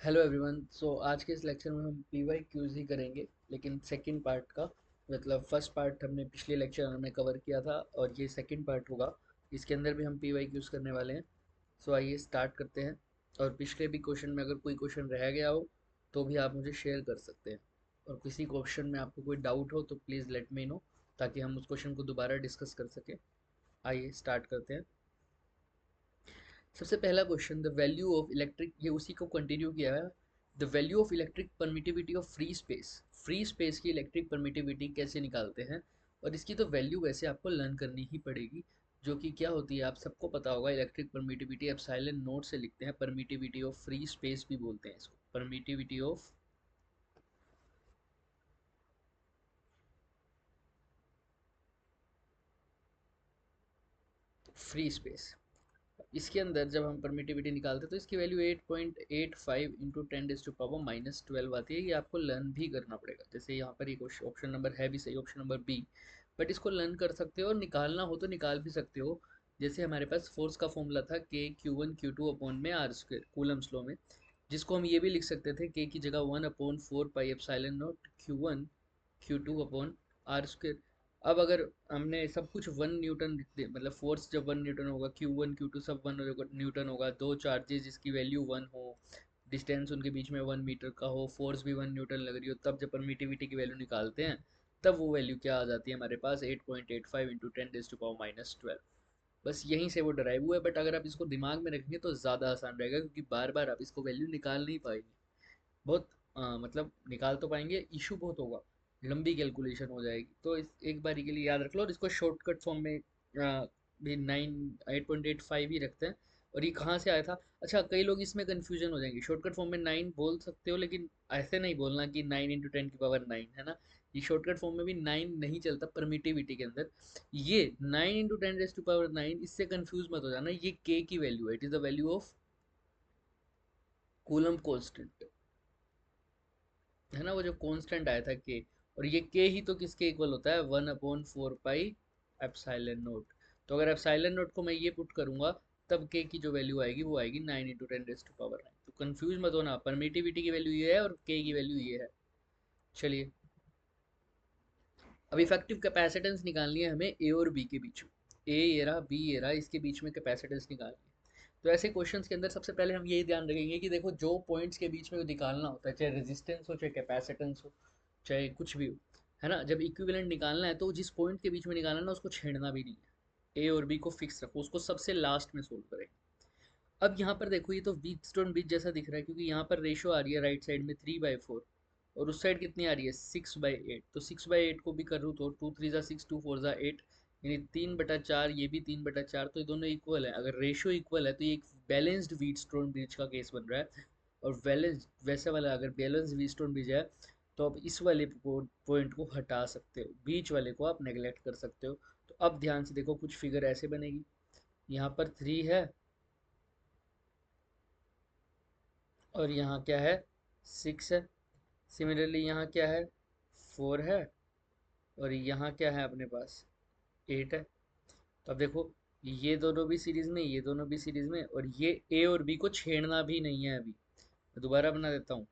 Hello everyone. आज के इस लेक्चर में हम पी वाई क्यूज ही करेंगे, लेकिन सेकंड पार्ट का। मतलब फर्स्ट पार्ट हमने पिछले लेक्चर में कवर किया था और ये सेकंड पार्ट होगा। इसके अंदर भी हम पी वाई क्यूज करने वाले हैं। आइए स्टार्ट करते हैं। और पिछले भी क्वेश्चन में अगर कोई क्वेश्चन रह गया हो तो भी आप मुझे शेयर कर सकते हैं। और किसी क्वेश्चन में आपको कोई डाउट हो तो प्लीज़ लेट मी नो, ताकि हम उस क्वेश्चन को दोबारा डिस्कस कर सकें। आइए स्टार्ट करते हैं। सबसे पहला question, the value of electric, ये उसी को कंटिन्यू किया है। The value of electric permittivity of free space की इलेक्ट्रिक परमिटिविटी कैसे निकालते हैं। और इसकी तो वैल्यू वैसे आपको लर्न करनी ही पड़ेगी, जो कि क्या होती है आप सबको पता होगा। इलेक्ट्रिक परमिटिविटी एप्सिलॉन नोट से लिखते हैं। परमिटिविटी ऑफ फ्री स्पेस भी बोलते हैं इसको, परमिटिविटी ऑफ फ्री स्पेस। इसके अंदर जब हम परमिटिविटी निकालते हैं तो इसकी वैल्यू 8.85 इंटू 10⁻⁻12 आती है। ये आपको लर्न भी करना पड़ेगा। जैसे यहाँ पर एक ऑप्शन नंबर है भी सही, ऑप्शन नंबर बी। बट इसको लर्न कर सकते हो और निकालना हो तो निकाल भी सकते हो। जैसे हमारे पास फोर्स का फॉर्मूला था के Q1 Q2 अपॉन में आर स्क्वेयर कूलम्स लॉ में, जिसको हम ये भी लिख सकते थे के की जगह 1/4 pi epsilon naught Q1 Q2 upon R square. अब अगर हमने सब कुछ 1 न्यूटन लिख दे, मतलब फोर्स जब 1 न्यूटन होगा, Q1 Q2 सब 1 न्यूटन होगा, दो चार्जेस जिसकी वैल्यू 1 हो, डिस्टेंस उनके बीच में 1 मीटर का हो, फोर्स भी 1 न्यूटन लग रही हो, तब जब परमिटिविटी की वैल्यू निकालते हैं तब वो वैल्यू क्या आ जाती है हमारे पास, 8.85 इंटू 10⁻⁻12। बस यहीं से वो डराइव हुआ है। बट अगर आप इसको दिमाग में रखेंगे तो ज़्यादा आसान रहेगा, क्योंकि बार बार आप इसको वैल्यू निकाल नहीं पाएंगे। बहुत मतलब निकाल तो पाएंगे, इशू बहुत होगा, लंबी कैलकुलेशन हो जाएगी। तो इस एक बारी के लिए याद रख लो, और इसको शॉर्टकट फॉर्म में भी 8.85 ही रखते हैं। और ये कहाँ से आया था? अच्छा, कई लोग इसमें कंफ्यूजन हो जाएंगे। शॉर्टकट फॉर्म में 9 बोल सकते हो, लेकिन ऐसे नहीं बोलना कि 9 × 10⁹ है ना। ये शॉर्टकट फॉर्म में भी 9 नहीं चलता परमिटिविटी के अंदर। ये 9 × 10⁻⁹ इससे कंफ्यूज मत हो जाना। ये के की वैल्यू है, it is the value of coulomb constant, है ना, वो जो कांस्टेंट आया था के। और ये के ही तो किसके इक्वल होता है, 1/4 पाई एप्सिलॉन नोट। तो अगर एप्सिलॉन नोट को मैं ये पुट करूंगा, तब के की जो वैल्यू आएगी वो आएगी 9 × 10⁻⁹ तो कंफ्यूज मत होना, परमिटिविटी की वैल्यू ये है और के की वैल्यू ये है। चलिए, अब इफेक्टिव कैपेसिटेंस निकालनी है हमें ए और बी के बीच में। ए ये रहा, बी ये रहा, इसके बीच में कैपेसिटेंस निकालनी है। तो ऐसे क्वेश्चंस के अंदर सबसे पहले हम यही ध्यान रखेंगे कि देखो, जो पॉइंट्स के बीच में निकालना होता है, चाहे रेजिस्टेंस हो, चाहे कैपेसिटेंस हो, चाहे कुछ भी हो, है ना, जब इक्विवेलेंट निकालना है तो जिस पॉइंट के बीच में निकालना है ना, उसको छेड़ना भी नहीं है। ए और बी को फिक्स रखो, उसको सबसे लास्ट में सोल्व करेंगे। अब यहाँ पर देखो, ये तो व्हीटस्टोन ब्रिज जैसा दिख रहा है, क्योंकि यहाँ पर रेशो आ रही है राइट साइड में 3/4, और उस साइड कितनी आ रही है 6/8। तो 6/8 को भी करूँ तो 2 3 ज़ा 6, 2 4 ज़ा 8, यानी 3/4, ये भी 3/4। तो ये दोनों इक्वल है। अगर रेशो इक्वल है तो ये एक बैलेंस्ड व्हीटस्टोन ब्रिज का केस बन रहा है। और बैलेंस वैसे वाला, अगर बैलेंस व्हीटस्टोन ब्रिज है तो आप इस वाले पॉइंट को हटा सकते हो, बीच वाले को आप नेग्लेक्ट कर सकते हो। तो अब ध्यान से देखो, कुछ फिगर ऐसे बनेगी। यहाँ पर 3 है और यहाँ क्या है, 6 है। सिमिलरली यहाँ क्या है, 4 है। और यहाँ क्या है अपने पास, 8 है। तो अब देखो, ये दोनों भी सीरीज में, ये दोनों भी सीरीज में, और ये ए और बी को छेड़ना भी नहीं है अभी। मैं दोबारा बना देता हूँ,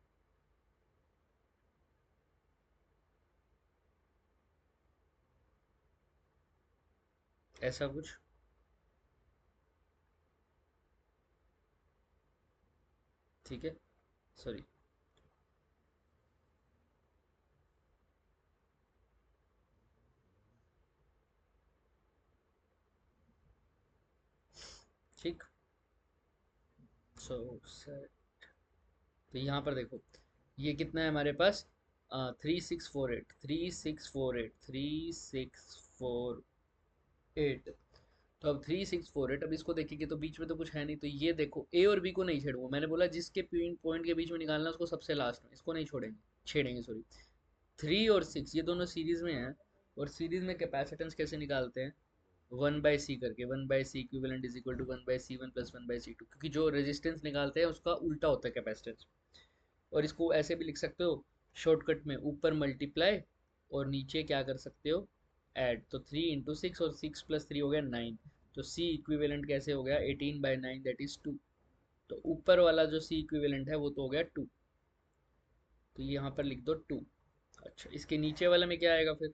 ऐसा कुछ। ठीक है, सॉरी। ठीक, सो तो यहाँ पर देखो, ये कितना है हमारे पास, 3648, 3648, 3648। तो अब 3648, अब इसको देखेंगे तो बीच में तो कुछ है नहीं। तो ये देखो, ए और बी को नहीं छेड़ूंगा, मैंने बोला जिसके पॉइंट के बीच में निकालना है उसको सबसे लास्ट में, इसको नहीं छोड़ेंगे, छेड़ेंगे सॉरी। 3 और 6 ये दोनों सीरीज में हैं। और सीरीज में कैपेसिटेंस कैसे निकालते हैं, 1/c करके, 1/c equivalent is equal to 1/c1 plus 1/c2, क्योंकि जो रेजिस्टेंस निकालते हैं उसका उल्टा होता है कैपेसिटेंस। और इसको ऐसे भी लिख सकते हो शॉर्टकट में, ऊपर मल्टीप्लाई और नीचे क्या कर सकते हो, ऐड। तो 3 × 6, और 6 + 3 हो गया 9। तो सी इक्विवेलेंट कैसे हो गया, 18/9 दैट इज 2। तो ऊपर वाला जो सी इक्विवेलेंट है वो तो हो गया 2, तो यहाँ पर लिख दो 2। अच्छा, इसके नीचे वाले में क्या आएगा फिर?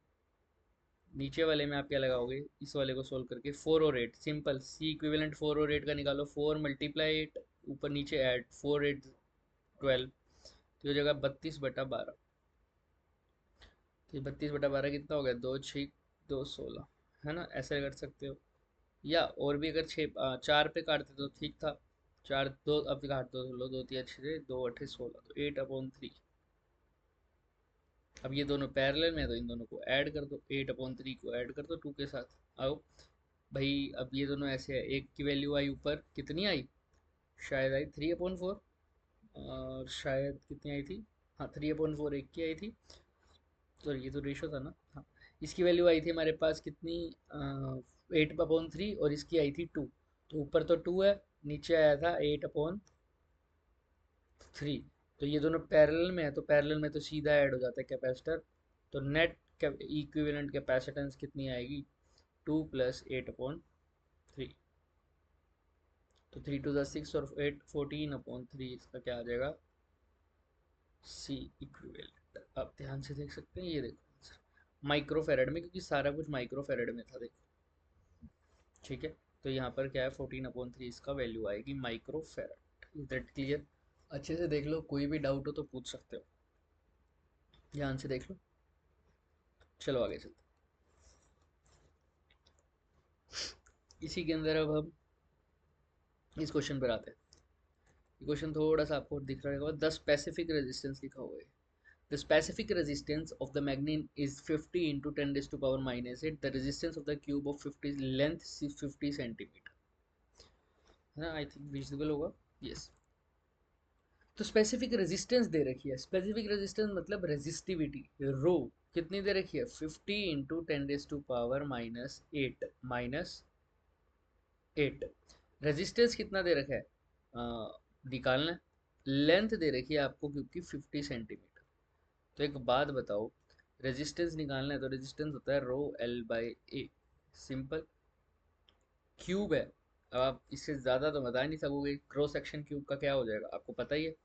नीचे वाले में आप क्या लगाओगे इस वाले को सोल्व करके? 4 और 8, सिंपल, सी इक्विवेलेंट 4 और 8 का निकालो। 4 मल्टीप्लाई 8, ऊपर नीचे ऐड, 4 8 12, तो ये जगह 32/12। तो ये 32/12 कितना हो गया? 2 6 2 16, है ना? ऐसे कर सकते हो, या और भी अगर 4 पे काटते तो ठीक था। 4 2 अब काट दो, लो 2 3 6 2 8 16, तो 8/3। अब ये दोनों पैरेलल में है तो इन दोनों को ऐड कर दो, 8/3 को ऐड कर दो 2 के साथ। आओ भाई, अब ये दोनों ऐसे है, एक की वैल्यू आई ऊपर, कितनी आई? शायद आई 3/4, और शायद कितनी आई थी? हाँ 3/4 एक की आई थी, तो ये तो रेशो था ना। हाँ, इसकी वैल्यू आई थी हमारे पास कितनी? 8/3, और इसकी आई थी 2। तो ऊपर तो 2 है, नीचे आया था 8/3। तो ये दोनों पैरेलल में है, तो पैरेलल में तो सीधा ऐड हो जाता है कैपेसिटर। तो नेट इक्विवेलेंट कैपेसिटेंस कितनी आएगी? 2 + 8/3। तो 3 2 6 और 8 14/3, इसका क्या आ जाएगा? C equivalent. आप ध्यान से देख सकते हैं, ये देखो माइक्रो फेरेड में, क्योंकि सारा कुछ माइक्रो फेरेड में था, देखो। ठीक है, तो यहाँ पर क्या है? 14/3 इसका वैल्यू आएगी माइक्रो फेरेड। Is that clear? अच्छे से देख लो, कोई भी डाउट हो तो पूछ सकते हो, ध्यान से देख लो। चलो आगे चलते हैं। इसी के अंदर अब हम इस क्वेश्चन पर आते हैं। ये क्वेश्चन थोड़ा सा आपको दिख रहा होगा, द स्पेसिफिक रेजिस्टेंस लिखा हुआ है। The specific resistance of the magnet is 50 into 10 raised to power minus 8. The resistance of the cube of 50 length 50 centimeter, है ना? आई थिंक विजिबल होगा। यस। तो स्पेसिफिक रेजिस्टेंस दे रखी है, स्पेसिफिक रेजिस्टेंस मतलब रेजिस्टिविटी, रो कितनी दे रखी है? 50 into 10 raise to power minus 8, -8। Resistance कितना दे रखा है? निकालना है। लेंथ दे रखी है आपको क्यूब की 50 सेंटीमीटर। तो एक बात बताओ, रेजिस्टेंस निकालना है तो रेजिस्टेंस होता है ρl/a, सिंपल। क्यूब है, अब आप इससे ज़्यादा तो बता नहीं सकोगे, क्रॉस सेक्शन क्यूब का क्या हो जाएगा आपको पता ही है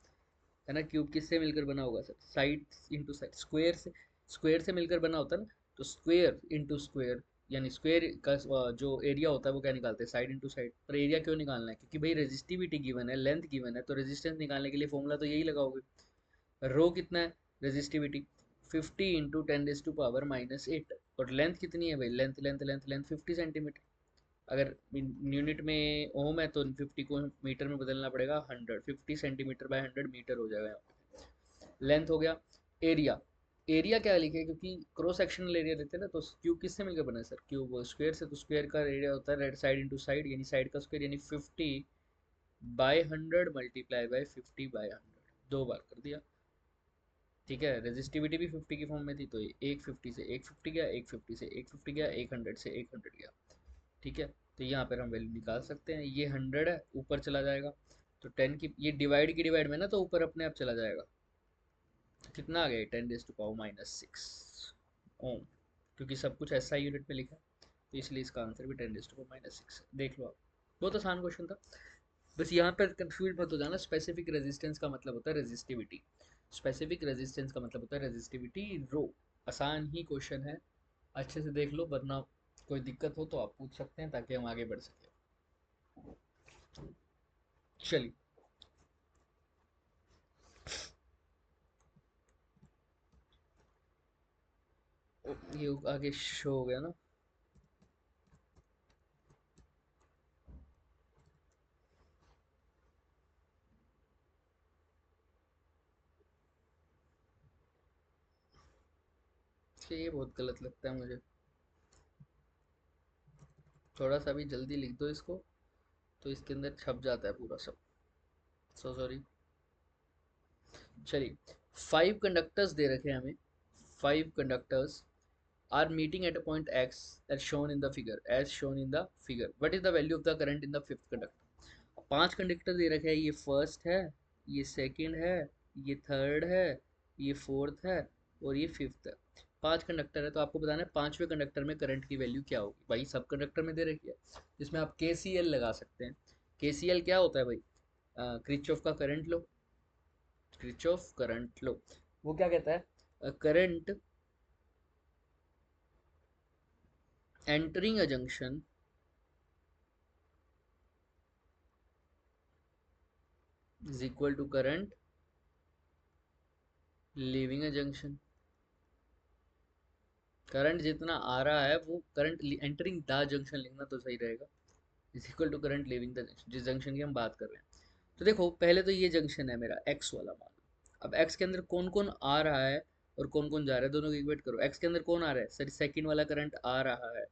ना? क्यूब किससे मिलकर बना होगा sir? Side into side, square से। स्क्वायर से मिलकर बना होता है ना, तो स्क्वायर इंटू स्क्वायर, यानी स्क्वायर का जो एरिया होता है वो क्या निकालते हैं? Side into side. पर एरिया क्यों निकालना है? क्योंकि भाई रेजिस्टिविटी गिवन है, लेंथ गिवन है, तो रेजिस्टेंस निकालने के लिए फॉर्मूला तो यही लगाओगे। रो कितना है रेजिस्टिविटी? 50 इंटू 10⁻⁻8। और लेंथ कितनी है भाई? Length length length length 50 centimetre. अगर यूनिट में ओम है तो 50 को मीटर में बदलना पड़ेगा, 100, 50 सेंटीमीटर/100 मीटर हो जाएगा यहाँ पे। लेंथ हो गया। एरिया, एरिया क्या लिखे? क्योंकि क्रॉस सेक्शनल एरिया देते हैं ना, तो क्यूब किससे मिलकर बना है सर? क्यूब स्क्वायर से, तो स्क्वायर का एरिया होता है राइट साइड इंटू साइड, यानी साइड का स्क्वायर, यानी 50/100 मल्टीप्लाई बाई 50/100, 2 बार कर दिया। ठीक है, रेजिस्टिविटी भी 50 की फॉर्म में थी, तो ये एक 50 से एक 50 गया, एक 50 से एक 50 गया, एक 100 से एक 100 गया। ठीक है, तो यहाँ पर हम वैल्यू निकाल सकते हैं। ये 100 है, ऊपर चला जाएगा, तो 10 की ये डिवाइड की डिवाइड में ना, तो ऊपर अपने आप चला जाएगा। तो कितना आ गया? 10⁻⁻6 ओम, क्योंकि सब कुछ ऐसा यूनिट में लिखा है, तो इसलिए इसका आंसर भी 10⁻⁻6। देख लो आप, बहुत आसान क्वेश्चन था। बस यहाँ पर कंफ्यूज मत हो जाना, स्पेसिफिक रेजिस्टेंस का मतलब होता है रेजिस्टिविटी। स्पेसिफिक रेजिस्टेंस का मतलब होता है रेजिस्टिविटी रो। आसान ही क्वेश्चन है, अच्छे से देख लो, वरना कोई दिक्कत हो तो आप पूछ सकते हैं, ताकि हम आगे बढ़ सकें। चलिए, ये आगे शो हो गया ना? ये बहुत गलत लगता है मुझे, थोड़ा सा भी जल्दी लिख दो इसको, तो इसके अंदर छप जाता है पूरा सब। So sorry. चलिए, 5 कंडक्टर्स दे रखे हैं हमें। 5 conductors are meeting at a point x as shown in the figure, what is the value of the current in the fifth conductor? 5 conductor दे रखे हैं, ये फर्स्ट है, ये सेकंड है, ये थर्ड है, ये फोर्थ है, और ये फिफ्थ है। 5 कंडक्टर है, तो आपको बताना है 5वें कंडक्टर में करंट की वैल्यू क्या होगी। भाई सब कंडक्टर में दे रखी है, जिसमें आप के सी एल लगा सकते हैं। के सी एल क्या होता है भाई? क्रिचॉफ का current law, Kirchhoff current law, वो क्या कहता है, current entering a junction is equal to current leaving a junction. Current जितना आ रहा है वो करंट एंटरिंग द जंक्शन लिखना तो सही रहेगा, is equal to current leaving the junction, जिस जंक्शन की हम बात कर रहे हैं। तो देखो पहले तो ये जंक्शन है मेरा एक्स वाला मान लो। अब एक्स के अंदर कौन कौन आ रहा है और कौन कौन जा रहा है, दोनों को इक्वेट करो। एक्स के अंदर कौन आ रहा है सर, सेकंड वाला करंट आ रहा है,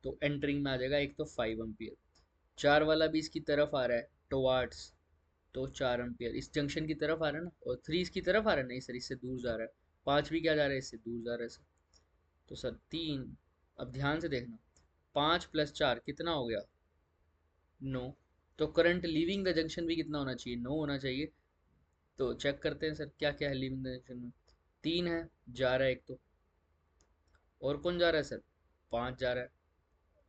तो एंटरिंग में आ जाएगा एक तो 5 एम्पियर। 4 वाला भी इसकी तरफ आ रहा है टुवार्ड्स, तो 4 एम्पियर इस जंक्शन की तरफ आ रहा है ना, और 3 इसकी तरफ आ रहा है, नहीं सर इससे दूर जा रहा है। 5 भी क्या जा रहा है, इससे दूर जा रहा है सर, तो सर 3। अब ध्यान से देखना, 5 + 4 कितना हो गया, 9। तो करंट लीविंग द जंक्शन भी कितना होना चाहिए, 9 होना चाहिए। तो चेक करते हैं सर क्या क्या है लीविंग द जंक्शन में। 3 है, जा रहा है एक तो, और कौन जा रहा है सर, 5 जा रहा है।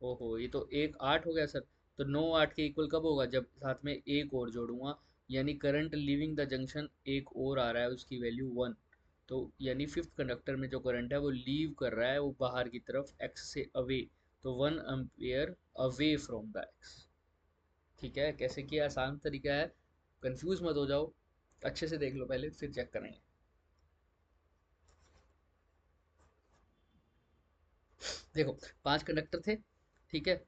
ओहो ये तो एक 8 हो गया सर। तो 9 8 के इक्वल कब होगा, जब साथ में एक और जोड़ूंगा, यानी करंट लीविंग द जंक्शन एक और आ रहा है, उसकी वैल्यू 1। तो यानी फिफ्थ कंडक्टर में जो करंट है वो लीव कर रहा है वो बाहर की तरफ एक्स से अवे, तो 1 ampere away from the x. ठीक है, कैसे किया, आसान तरीका है, कंफ्यूज मत हो जाओ, अच्छे से देख लो पहले फिर चेक करेंगे। देखो 5 कंडक्टर थे, ठीक है,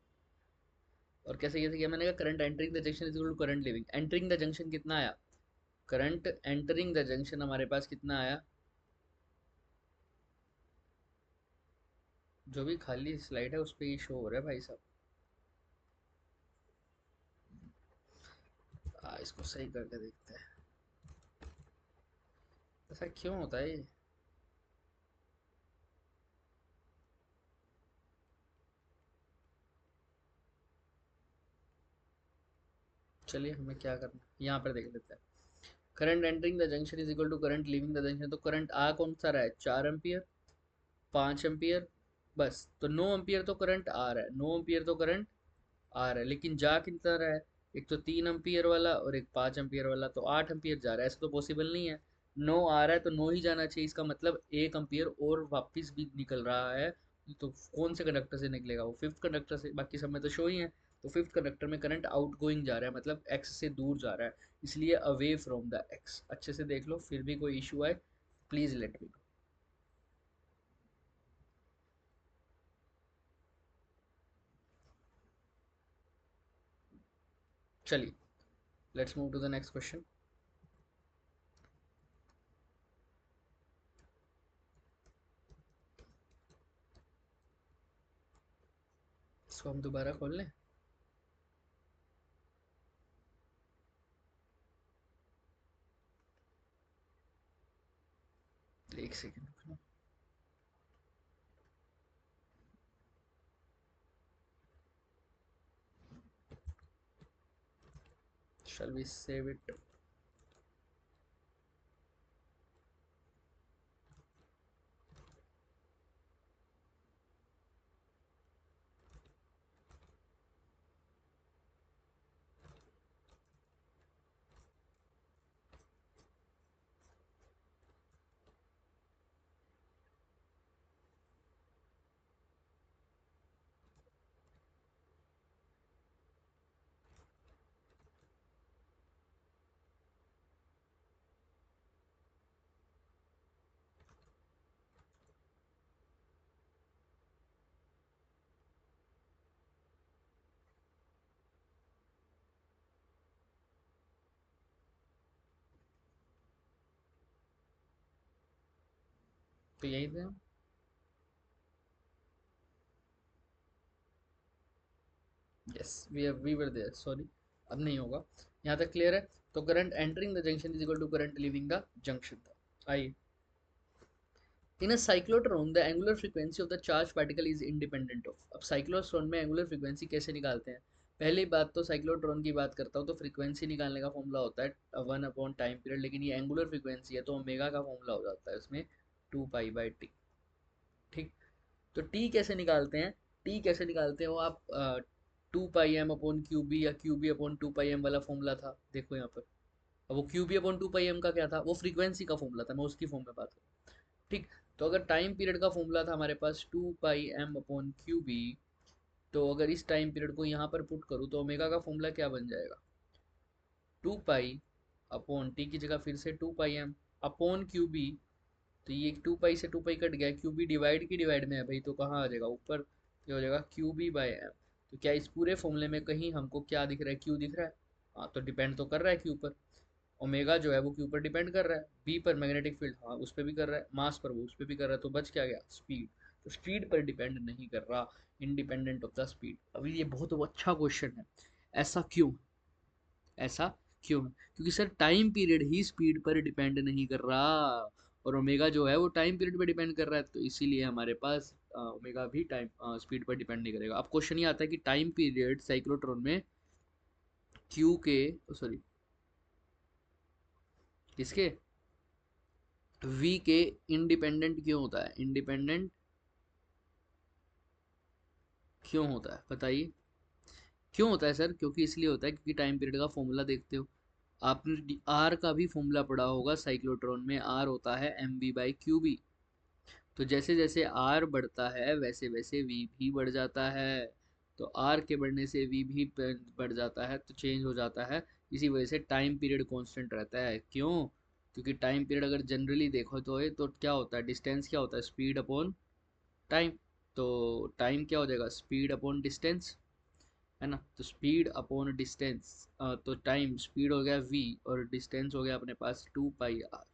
और कैसे कैसे किया मैंने कहा, current entering the junction is equal to current leaving. Entering the junction कितना आया, करंट एंटरिंग द जंक्शन हमारे पास कितना आया, जो भी खाली स्लाइड है उस पे ये शो हो रहा है भाई साहब। इसको सही करके देखते हैं, ऐसा क्यों होता है ये। चलिए हमें क्या करना है, यहाँ पर देख लेते हैं। Current entering the junction is equal to current leaving the junction, तो करंट आ कौन सा रहा है, 4 एम्पियर, 5 एम्पियर, बस तो 9 एम्पियर तो करंट आ रहा है, 9 एम्पियर तो करंट आ रहा है, लेकिन जा कितना रहा है, एक तो 3 एम्पियर वाला और एक 5 एम्पियर वाला, तो 8 एम्पियर जा रहा है, ऐसा तो पॉसिबल नहीं है। 9 आ रहा है तो 9 ही जाना चाहिए, इसका मतलब 1 एम्पियर और वापस भी निकल रहा है। तो कौन से कंडक्टर से निकलेगा, वो फिफ्थ कंडक्टर से, बाकी सब में तो शो ही है। तो फिफ्थ कंडक्टर में करंट आउट गोइंग जा रहा है, मतलब एक्स से दूर जा रहा है, इसलिए अवे फ्रॉम द एक्स। अच्छे से देख लो, फिर भी कोई इशू आए प्लीज लेट मी नो। चलिए let's move to the next question. इसको हम दोबारा खोल लें, एक second. Shall we save it? तो यही थे, yes we were there, sorry अब नहीं होगा। यहाँ तक क्लियर है। तो current entering the junction is equal to current leaving the junction था। आइए, in a cyclotron the angular frequency of the charge particle is independent of. अब साइक्लोट्रॉन में एंगुलर फ्रीक्वेंसी कैसे निकालते हैं, पहली बात तो साइक्लोट्रॉन की बात करता हूँ, तो फ्रीक्वेंसी निकालने का फॉर्मूला होता है 1/टाइम पीरियड, लेकिन ये एंगुलर फ्रीक्वेंसी है तो ओमेगा का फॉर्मूला हो जाता है उसमें 2π/t। ठीक, तो टी कैसे निकालते हैं, टी कैसे निकालते हैं वो आप 2πm/क्यूबी या क्यूबी अपॉन 2πm वाला फॉर्मूला था, देखो यहाँ पर अब वो क्यू बी अपॉन 2 पाई एम का क्या था, वो फ्रीक्वेंसी का फॉर्मूला था, मैं उसकी फॉर्म में बात करूँ। ठीक। तो अगर टाइम पीरियड का फॉर्मूला था हमारे पास 2 पाई एम अपॉन क्यू बी, तो अगर इस टाइम पीरियड को यहाँ पर पुट करूँ तो ओमेगा का फॉर्मूला क्या बन जाएगा, 2 पाई अपॉन टी की जगह फिर से 2 पाई एम अपॉन क्यू बी। तो ये 2 पाई से 2 पाई कट गया, क्यू बी डिवाइड की डिवाइड में है भाई, तो कहाँ आ जाएगा ऊपर, ये हो जाएगा क्यू बी बाई एम। तो क्या इस पूरे फॉर्मूले में कहीं हमको क्या दिख रहा है, क्यू दिख रहा है? हाँ, तो डिपेंड तो कर रहा है क्यू पर। ओमेगा जो है वो क्यू पर डिपेंड कर रहा है, बी पर मैग्नेटिक फील्ड हाँ उस पर भी कर रहा है, मास पर वो उस पर भी कर रहा है, तो बच क्या गया, स्पीड। तो स्पीड पर डिपेंड नहीं कर रहा, इंडिपेंडेंट ऑफ द स्पीड। अभी ये बहुत अच्छा क्वेश्चन है, ऐसा क्यों, ऐसा क्यों है? क्योंकि सर टाइम पीरियड ही स्पीड पर डिपेंड नहीं कर रहा, और ओमेगा जो है वो टाइम पीरियड पर डिपेंड कर रहा है, तो इसीलिए हमारे पास ओमेगा भी टाइम स्पीड पर डिपेंड नहीं करेगा। अब क्वेश्चन ये आता है कि टाइम पीरियड साइक्लोट्रॉन में क्यू के, सॉरी किसके, वी के इंडिपेंडेंट क्यों होता है, इंडिपेंडेंट क्यों होता है बताइए। क्यों होता है सर? क्योंकि इसलिए होता है क्योंकि टाइम पीरियड का फॉर्मूला देखते हो, आपने आर का भी फॉर्मूला पढ़ा होगा, साइक्लोट्रॉन में आर होता है M B by Q B. तो जैसे जैसे आर बढ़ता है वैसे वैसे वी भी बढ़ जाता है, तो आर के बढ़ने से वी भी बढ़ जाता है, तो चेंज हो जाता है। इसी वजह से टाइम पीरियड कांस्टेंट रहता है। क्यों? क्योंकि टाइम पीरियड अगर जनरली देखो तो ये तो क्या होता है, डिस्टेंस क्या होता है, स्पीड अपॉन टाइम। तो टाइम क्या हो जाएगा, स्पीड अपॉन डिस्टेंस, है ना? तो स्पीड अपॉन डिस्टेंस, तो टाइम स्पीड हो गया v और डिस्टेंस हो गया अपने पास 2 पाई आर।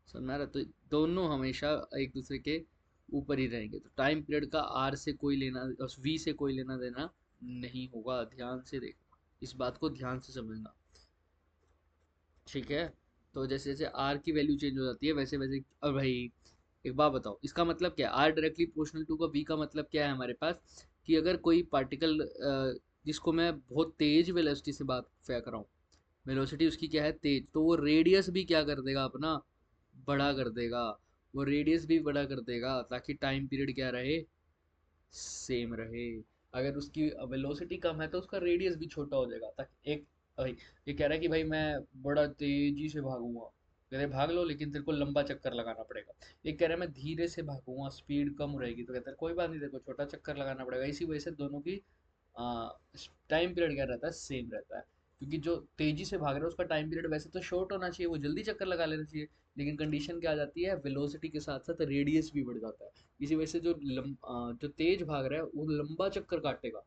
समझ रहा? तो दोनों हमेशा एक दूसरे के ऊपर ही रहेंगे, तो टाइम पीरियड का आर से कोई लेना और वी से कोई लेना देना नहीं होगा, ध्यान से देखना, इस बात को ध्यान से समझना। ठीक है। तो जैसे जैसे आर की वैल्यू चेंज हो जाती है वैसे वैसे, अब भाई एक बात बताओ, इसका मतलब क्या है, आर डायरेक्टली प्रोपोर्शनल टू का वी का मतलब क्या है हमारे पास, कि अगर कोई पार्टिकल जिसको मैं बहुत तेज वेलोसिटी से बात फेंक रहा हूँ, वेलोसिटी उसकी क्या है, तेज, तो वो रेडियस भी क्या कर देगा अपना, बड़ा कर देगा। वो रेडियस भी बड़ा कर देगा ताकि टाइम पीरियड क्या रहे, सेम रहे। अगर उसकी वेलोसिटी कम है तो उसका रेडियस भी छोटा हो जाएगा, ताकि एक भाई ये कह रहा है कि भाई मैं बड़ा तेजी से भागूंगा, कह रहे भाग लो लेकिन तेरे को लंबा चक्कर लगाना पड़ेगा। एक कह रहा है मैं धीरे से भागूंगा स्पीड कम रहेगी, तो कहता है कोई बात नहीं, तेरे को छोटा चक्कर लगाना पड़ेगा। इसी वजह से दोनों की टाइम पीरियड क्या रहता है, सेम रहता है। क्योंकि जो तेजी से भाग रहा है उसका टाइम पीरियड वैसे तो शॉर्ट होना चाहिए, वो जल्दी चक्कर लगा लेना चाहिए, लेकिन कंडीशन क्या आ जाती है, वेलोसिटी के साथ साथ रेडियस भी बढ़ जाता है। इसी वजह से जो तेज भाग रहा है वो लंबा चक्कर काटेगा,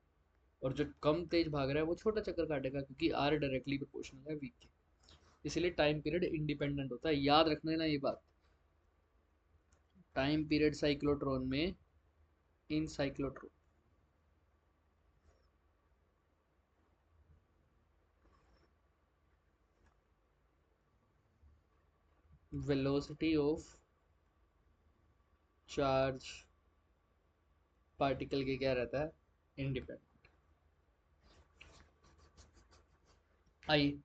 और जो कम तेज भाग रहा है वो छोटा चक्कर काटेगा, क्योंकि आर डायरेक्टली प्रोपोर्शनल है वी के। इसलिए टाइम पीरियड इंडिपेंडेंट होता है, याद रखना ना ये बात। टाइम पीरियड साइक्लोट्रॉन में, in cyclotron, velocity of charge particle के क्या रहता है, इंडिपेंडेंट। आइए,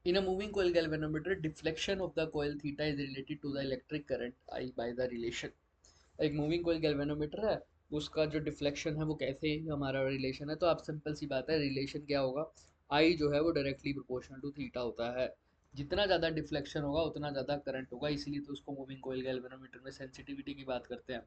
in a moving coil galvanometer deflection of the coil theta is related to the electric current I by the relation। एक मूविंग कोयल galvanometer है, उसका जो डिफ्लेक्शन है वो कैसे हमारा रिलेशन है, तो आप सिंपल सी बात है, रिलेशन क्या होगा, आई जो है वो डायरेक्टली प्रोपोर्शनल टू थीटा होता है। जितना ज़्यादा डिफ्लेक्शन होगा उतना ज़्यादा करंट होगा, इसीलिए तो उसको मूविंग कोयल गैल्वेनोमीटर में सेंसिटिविटी की बात करते हैं,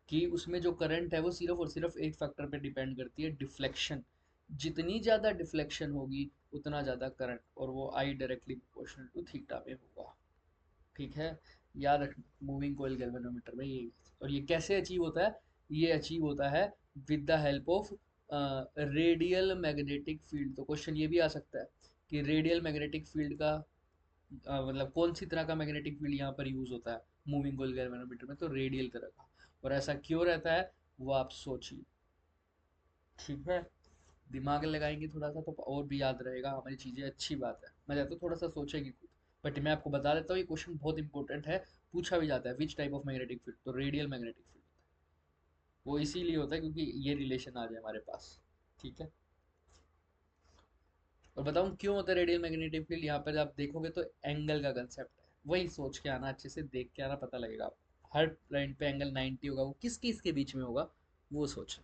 कि उसमें जो करंट है वो सिर्फ और सिर्फ एक फैक्टर पे डिपेंड करती है, डिफ्लेक्शन। जितनी ज़्यादा डिफ्लेक्शन होगी उतना ज़्यादा करंट, और वो I directly proportional to theta में होगा। ठीक है, याद रखना मूविंग कोयल गैल्वेनोमीटर में ये। और ये कैसे अचीव होता है, ये अचीव होता है with the help of radial magnetic field. तो क्वेश्चन ये भी आ सकता है कि रेडियल मैग्नेटिक फील्ड का मतलब कौन सी तरह का मैग्नेटिक फील्ड यहाँ पर यूज होता है मूविंग कोयल गैल्वेनोमीटर में, तो रेडियल तरह का। और ऐसा क्यों रहता है वो आप सोचिए। ठीक है, दिमाग लगाएंगे थोड़ा सा तो और भी याद रहेगा हमारी चीज़ें, अच्छी बात है। मैं चाहता हूँ थोड़ा सा सोचेंगे खुद। बट मैं आपको बता देता हूँ ये क्वेश्चन बहुत इंपॉर्टेंट है, पूछा भी जाता है which type of magnetic field, तो रेडियल मैग्नेटिक फील्ड। वो इसीलिए होता है क्योंकि ये रिलेशन आ जाए हमारे पास। ठीक है, और बताऊँ क्यों होता है रेडियल मैग्नेटिक फील्ड, यहाँ पर आप देखोगे तो एंगल का कंसेप्ट है, वही सोच के आना, अच्छे से देख के आना, पता लगेगा आपको। हर पॉइंट पे एंगल 90 होगा, वो किस किस के बीच में होगा वो सोचना।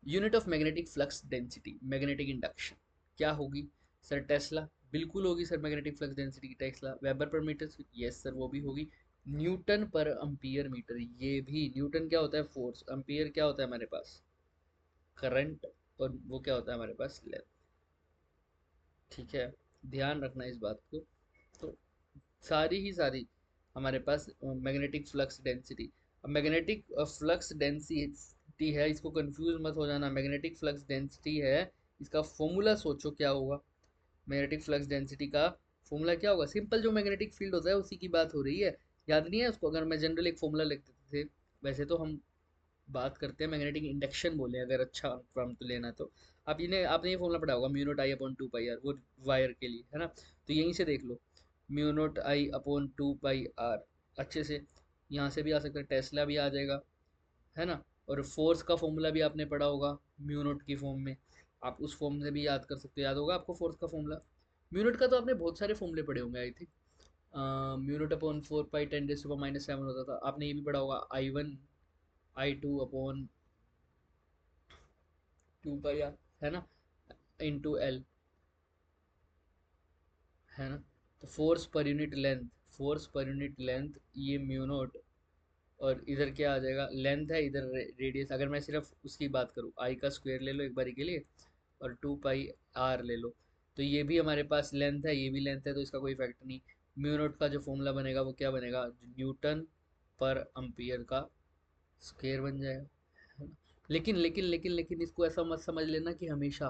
Unit of magnetic flux density, magnetic induction क्या होगी सर? टेस्ला। बिल्कुल होगी सर मैग्नेटिक फ्लक्स डेंसिटी की tesla. Weber per meter, yes sir वो भी होगी। न्यूटन पर अम्पियर मीटर, ये भी। न्यूटन क्या होता है? फोर्स। अम्पियर क्या होता है हमारे पास? करंट। और वो क्या होता है हमारे पास? लेंथ। ठीक है, ध्यान रखना इस बात को। तो सारी ही सारी हमारे पास मैग्नेटिक फ्लक्स डेंसिटी। अब मैग्नेटिक फ्लक्स डेंसिटी है, इसको कंफ्यूज मत हो जाना। मैग्नेटिक फ्लक्स डेंसिटी है, इसका फॉर्मूला सोचो क्या होगा। मैग्नेटिक फ्लक्स डेंसिटी का फॉर्मूला क्या होगा? सिंपल, जो मैग्नेटिक फील्ड होता है उसी की बात हो रही है। याद नहीं है उसको? अगर मैं जनरल एक फॉर्मूला लिख देते थे। वैसे तो हम बात करते हैं मैग्नेटिक इंडक्शन बोले अगर अच्छा फॉर्म तो लेना तो। आप इन्हें आपने ये फॉर्मूला पढ़ा होगा, mu naught I upon two pi R, वो वायर के लिए है ना। तो यहीं से देख लो, mu naught I upon two pi R. अच्छे से यहाँ से भी आ सकता है, टेस्ला भी आ जाएगा, है ना। और फोर्स का फॉर्मूला भी आपने पढ़ा होगा म्यू नॉट की फॉर्म में। आप उस फॉर्म से भी याद कर सकते हो, याद होगा आपको फोर्स का फॉर्मूला। म्यू नॉट का तो आपने बहुत सारे फॉर्मूले पढ़े होंगे I think. Mu naught upon 4 पाई 10⁻⁻⁷ होता था, आपने ये भी पढ़ा होगा। I1 I2 upon 2 pi are, है ना, इंटू एल, है ना। तो force per unit length, force per unit length ये म्यू नॉट। और इधर क्या आ जाएगा? लेंथ है, इधर रेडियस। अगर मैं सिर्फ उसकी बात करूँ, आई का स्क्वायर ले लो एक बारी के लिए, और 2 पाई आर ले लो। तो ये भी हमारे पास लेंथ है, ये भी लेंथ है, तो इसका कोई फैक्टर नहीं। म्यू नॉट का जो फॉर्मूला बनेगा वो क्या बनेगा? न्यूटन पर अम्पियर का स्क्वायर बन जाएगा, है ना। लेकिन इसको ऐसा मत समझ लेना कि हमेशा।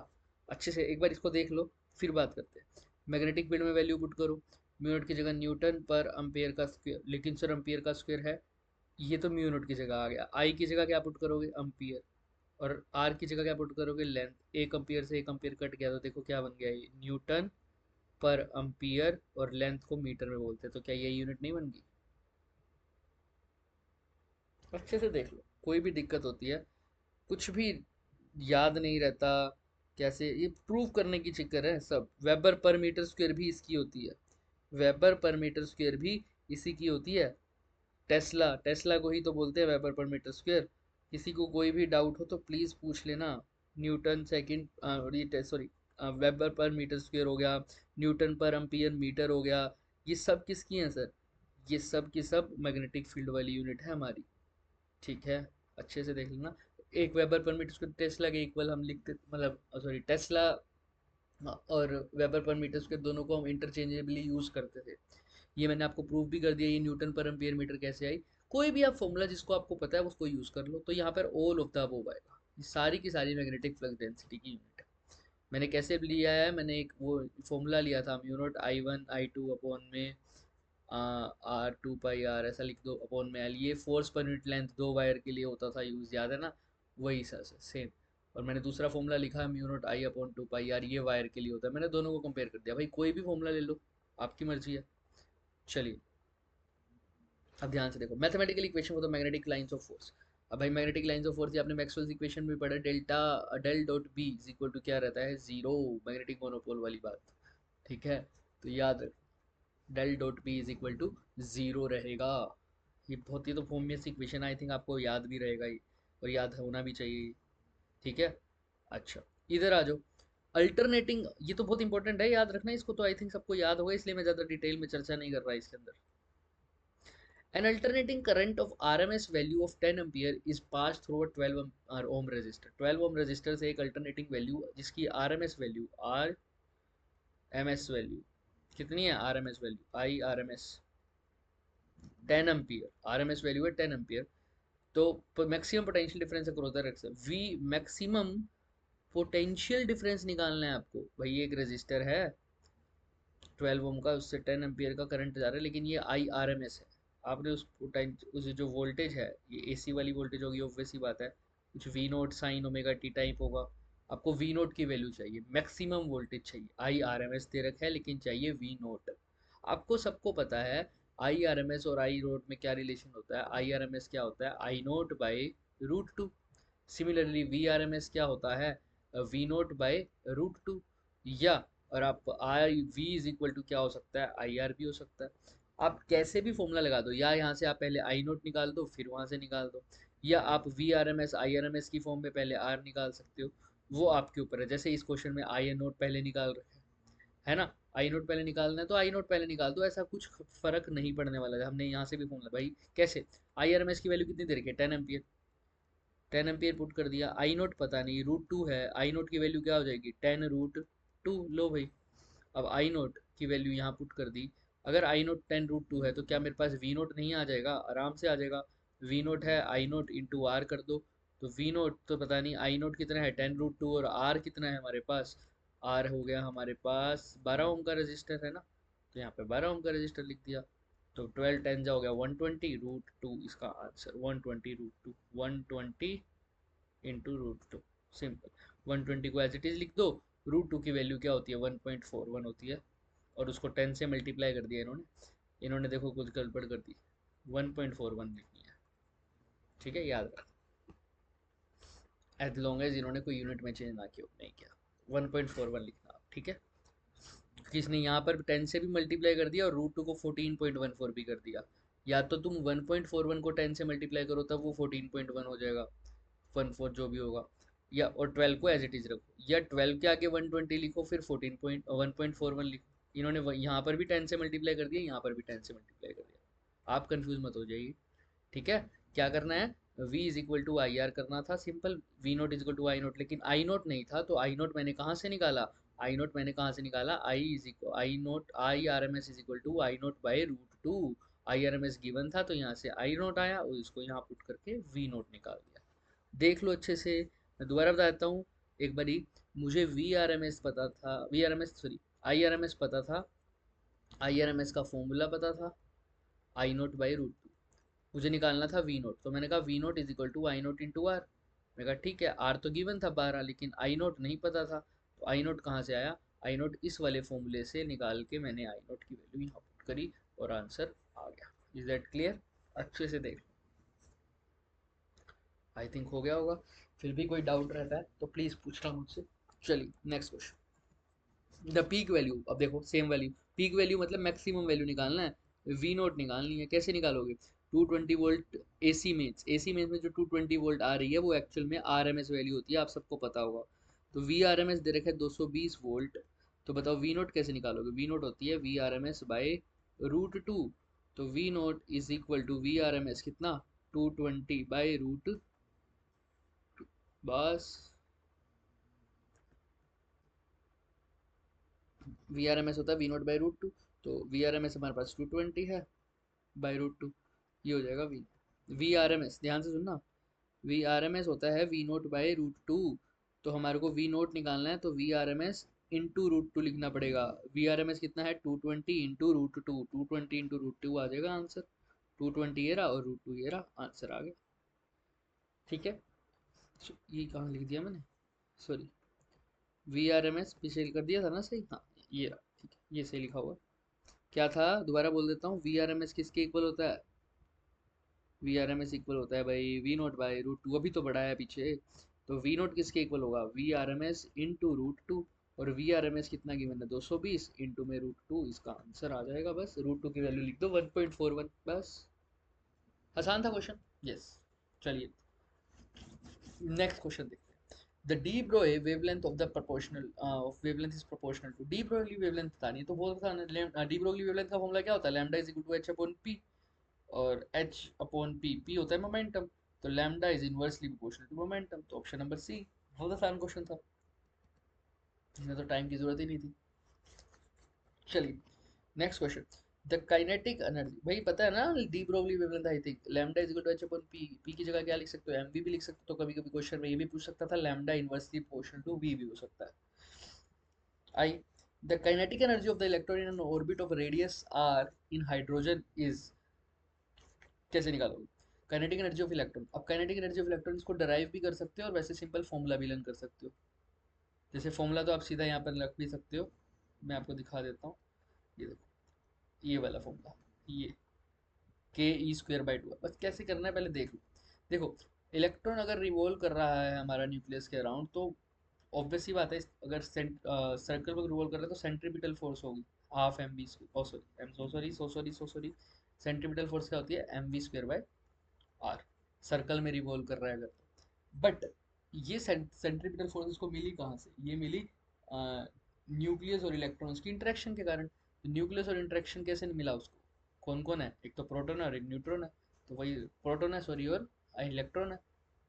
अच्छे से एक बार इसको देख लो, फिर बात करते हैं। मैग्नेटिक फील्ड में वैल्यू पुट करो, म्यू नॉट की जगह न्यूटन पर अम्पियर का स्क्वायर। लेकिन सर अम्पियर का स्क्वायर है, ये तो म्यू नॉट की जगह आ गया। आई की जगह क्या पुट करोगे? अम्पियर। और आर की जगह क्या पुट करोगे? लेंथ। एक अम्पियर से एक अम्पियर कट गया, तो देखो क्या बन गया ये? न्यूटन पर अम्पियर। और लेंथ को मीटर में बोलते हैं, तो क्या ये यूनिट नहीं बन गई? अच्छे से देख लो, कोई भी दिक्कत होती है, कुछ भी याद नहीं रहता, कैसे ये प्रूव करने की चक्कर है सब। वेबर पर मीटर स्क्वायर भी इसकी होती है, वेबर पर मीटर स्क्वायर भी इसी की होती है। टेस्ला, टेस्ला को ही तो बोलते हैं वेबर पर मीटर स्क्वायर। किसी को कोई भी डाउट हो तो प्लीज़ पूछ लेना। न्यूटन सेकंड, ये sorry, weber per meter square हो गया, न्यूटन पर एम्पियर मीटर हो गया, ये सब किसकी हैं सर? ये सब की सब मैग्नेटिक फील्ड वाली यूनिट है हमारी। ठीक है, अच्छे से देख लेना। एक weber per meter square tesla के इक्वल हम लिखते, मतलब सॉरी टेस्ला और वेबर पर मीटर स्क्वायर दोनों को हम इंटरचेंजेबली यूज करते थे। ये मैंने आपको प्रूव भी कर दिया, ये न्यूटन पर एम्पियर मीटर कैसे आई। कोई भी आप फॉर्मूला जिसको आपको पता है उसको यूज कर लो, तो यहाँ पर ऑल ऑफ द अबव आएगा। ये सारी की सारी मैग्नेटिक फ्लक्स डेंसिटी की यूनिट है। मैंने कैसे लिया है? मैंने एक वो फॉर्मूला लिया था, mu naught I1 I2 upon में आर 2 पाई आर, ऐसा लिख दो, अपॉन में एल। ये फोर्स पर यूनिट लेंथ दो वायर के लिए होता था यूज, याद है ना? वही सर सेम। और मैंने दूसरा फॉर्मूला लिखा है mu naught I upon 2 pi R, ये वायर के लिए होता है। मैंने दोनों को कंपेयर कर दिया। भाई कोई भी फॉर्मूला ले लो, आपकी मर्जी है। चलिए, अब ध्यान से देखो, mathematical equation for the magnetic lines of force. अब भाई मैग्नेटिक लाइंस ऑफ फोर्स, ये आपने मैक्सवेल्स इक्वेशन में पढ़ा, delta del dot B is equal to क्या रहता है? जीरो। मैग्नेटिक मोनोपोल वाली बात, ठीक है। तो याद, del dot B is equal to zero रहेगा। ये बहुत ही तो फॉर्मियस इक्वेशन, आई थिंक आपको याद भी रहेगा ही, और याद होना भी चाहिए। ठीक है, अच्छा, इधर आ जाओ। अल्टरनेटिंग, ये तो बहुत इंपॉर्टेंट है, याद रखना इसको, तो आई थिंक सबको याद होगा, इसलिए मैं ज़्यादा डिटेल में चर्चा नहीं कर रहा इसके अंदर। An alternating current of RMS value of 10 ampere is passed through a 12 ohm resistor. 12 ohm resistor से एक alternating value जिसकी RMS value, RMS value कितनी है? RMS value IRMS 10 ampere, RMS value है 10 एम्पियर। तो maximum potential difference across the resistor, V maximum potential difference निकालना है आपको। भाई एक रेजिस्टर है 12 ओम का, उससे 10 एम्पियर का करंट जा रहा है, लेकिन ये IRMS है। आपने उस जो वोल्टेज है, ये AC वाली वोल्टेज होगी, ऑब्वियस सी बात है। कुछ V note sine omega T type होगा। आपको V नोट की वैल्यू चाहिए, मैक्सिमम वोल्टेज चाहिए। IRMS दे रखा है लेकिन चाहिए V नोट। आपको सबको पता है IRMS और I नोट में क्या रिलेशन होता है। IRMS क्या होता है? I note by √2। Similarly VRMS क्या होता है? V note by √2। या और आप आई वी इज इक्वल टू क्या हो सकता है? आई आर भी हो सकता है। आप कैसे भी फॉर्मूला लगा दो, या यहाँ से आप पहले आई नोट निकाल दो, फिर वहाँ से निकाल दो, या आप V R M S I R M S की फॉर्म में पहले आर निकाल सकते हो, वो आपके ऊपर है। जैसे इस क्वेश्चन में आई एन नोट पहले निकाल रहे हैं, है ना, आई नोट पहले निकालना है तो आई नोट पहले निकाल दो, ऐसा कुछ फर्क नहीं पड़ने वाला है। हमने यहाँ से भी फॉर्मूला भाई कैसे, आई आर एम एस की वैल्यू कितनी दे रखी है, 10 एम्पियर, 10 एम्पियर पुट कर दिया, आई नोट पता नहीं √2 है, आई नोट की वैल्यू क्या हो जाएगी 10 √2, लो भाई। अब आई नोट की वैल्यू यहाँ पुट कर दी, अगर आई नोट 10 √2 है तो क्या मेरे पास वी नोट नहीं आ जाएगा, आराम से आ जाएगा। वी नोट है आई नोट इंटू आर कर दो, तो वी नोट तो पता नहीं आई नोट कितना है 10 √2, और आर कितना है हमारे पास, आर हो गया हमारे पास 12 ओम का रजिस्टर है ना, तो यहाँ पे 12 ओम का रजिस्टर लिख दिया। तो 12 10 जा हो गया 120 √2, इसका आंसर 120 √2, 120 × √2, सिंपल। 120 को एज इट इज लिख दो, √2 की वैल्यू क्या होती है 1.41 होती है, और उसको 10 से मल्टीप्लाई कर दिया इन्होंने, इन्होंने देखो कुछ गड़बड़ कर दी, 1.41 लिखनी है, ठीक है, याद रख, एज लॉन्ग एज इन्होंने कोई यूनिट में चेंज ना किया, नहीं किया, 1.41 लिखना, ठीक है। किसने यहाँ पर 10 से भी मल्टीप्लाई कर दिया और √2 को 14.14 भी कर दिया, या तो तुम 1.41 को 10 से मल्टीप्लाई करो तब वो 14.1 हो जाएगा, 14 जो भी होगा, या और 12 को एज इट इज रखो, या 12 के आगे 120 लिखो फिर 1.41 लिखो। इन्होंने यहाँ पर भी 10 से मल्टीप्लाई कर दिया, यहाँ पर भी 10 से मल्टीप्लाई कर दिया, आप कंफ्यूज मत हो जाइए, ठीक है। क्या करना है, v is equal to I R करना था simple, v naught is equal to I naught, लेकिन आई नोट नहीं था तो आई नोट मैंने कहाँ से निकाला, आई नोट मैंने कहाँ से निकाला, I is equal I nought I R M S is equal to I nought by √2, I R M S given था तो यहाँ से आई नोट आया और इसको यहाँ पुट करके वी नोट निकाल दिया। देख लो अच्छे से, मैं दोबारा बता देता हूँ एक बारी, मुझे वी आर एम एस पता था, V R M S sorry I R M S पता था, आई आर एम एस का फॉर्मूला पता था, आई नोट बाई √2, मुझे निकालना था वी नोट, तो मैंने कहा V naught is equal to I naught into R, मैंने कहा ठीक है, आर तो गिवन था 12 लेकिन आई नोट नहीं पता था, तो आई नोट कहाँ से आया, आई नोट इस वाले फॉर्मूले से निकाल के मैंने आई नोट की वैल्यू यहाँ पुट करी और आंसर आ गया। इज दैट क्लियर, अच्छे से देख, आई थिंक हो गया होगा, फिर भी कोई डाउट रहता है तो प्लीज़ पूछना मुझसे। चलिए next question, the peak value, अब देखो सेम वैल्यू, पीक वैल्यू मतलब मैक्सिमम वैल्यू निकालना है, वी नोट निकालनी है, कैसे निकालोगे, 220 वोल्ट एसी मेंस में जो 220 वोल्ट आ रही है वो एक्चुअल में आर एम एस वैल्यू होती है, आप सबको पता होगा। तो वी आर एम एस दे रखे 220 वोल्ट, तो बताओ वी नोट कैसे निकालोगे, वी नोट होती है V R M S by √2, तो V naught is equal to V R M S कितना 220/√2, बस वी आर एम एस होता है वी नोट बाई √2, तो वी आर एम एस हमारे पास 220 है /√2, ये हो जाएगा V, V R M S ध्यान से सुनना, वी आर एम एस होता है वी नोट बाई √2, तो हमारे को वी नोट निकालना है तो V R M S into √2 लिखना पड़ेगा, वी आर एम एस कितना है 220 इंटू √2, 220 इंटू √2 आ जाएगा आंसर, 220 ये रहा और √2 ये रहा, आंसर आ गया, ठीक है। ये कहाँ लिख दिया मैंने, sorry, V R M S पीछे कर दिया था ना सही, हाँ ये रहा, ठीक है, ये सही लिखा हुआ, क्या था दोबारा बोल देता हूँ, वी आर एम एस किसके इक्वल होता है, V R M S equal होता है भाई वी नोट बाई √2, अभी तो बढ़ा है पीछे, तो वी नोट किसके इक्वल होगा V R M S into √2, और वी आर एम एस कितना गिवन है 220 इंटू में √2, इसका आंसर आ जाएगा, बस √2 की वैल्यू लिख दो 1.41, बस आसान था क्वेश्चन, यस। चलिए नेक्स्ट क्वेश्चन देखते हैं, the de Broglie wavelength of the proportional of wavelength is proportional to, de Broglie wavelength बतानी है तो वो बताना, डी ब्रोगली वेवलेंथ का फॉर्मूला क्या होता है, lambda is equal to H upon P, और h अपॉन पी, पी होता है मोमेंटम, तो lambda is inversely proportional to momentum, तो ऑप्शन नंबर सी, बहुत आसान क्वेश्चन था, इसमें तो टाइम की जरूरत ही नहीं थी। चलिए next question, the kinetic energy, भाई पता है ना de Broglie wavelength, I think lambda is equal to H upon P, P की जगह क्या लिख सकते हो एम भी लिख सकते हो, तो कभी कभी क्वेश्चन में ये भी पूछ सकता था lambda inversely proportional to V भी हो सकता है। I, the kinetic energy of the electron in an orbit of radius R in hydrogen is, कैसे निकालोगे काइनेटिक एनर्जी ऑफ इलेक्ट्रॉन, अब काइनेटिक एनर्जी ऑफ इलेक्ट्रॉन इसको डराइव भी कर सकते हो और वैसे सिंपल फॉर्मूला भी लर्न कर सकते हो, जैसे फॉर्मूला तो आप सीधा यहाँ पर रख भी सकते हो, मैं आपको दिखा देता हूँ, ये देखो ये वाला फॉर्मूला, ये ke²/2, बस कैसे करना है पहले देख लो, देखो इलेक्ट्रॉन अगर रिवॉल्व कर रहा है हमारा न्यूक्लियस के अराउंड तो ऑब्वियस ही बात है, अगर सर्कल पर रिवॉल्व कर रहा है तो सेंट्रीपिटल फोर्स होगी half M V, sorry M so sorry centripetal force क्या होती है mv²/r, सर्कल में रिवॉल्व कर रहा है अगर तो। बट ये सेंट्रीपिटल फोर्स इसको मिली कहाँ से? ये मिली न्यूक्लियस और इलेक्ट्रॉन्स की इंटरेक्शन के कारण। तो न्यूक्लियस और इंटरेक्शन कैसे मिला उसको? कौन कौन है? एक तो प्रोटॉन है और एक न्यूट्रॉन है। तो वही प्रोटॉन है सॉरी, और इलेक्ट्रॉन है।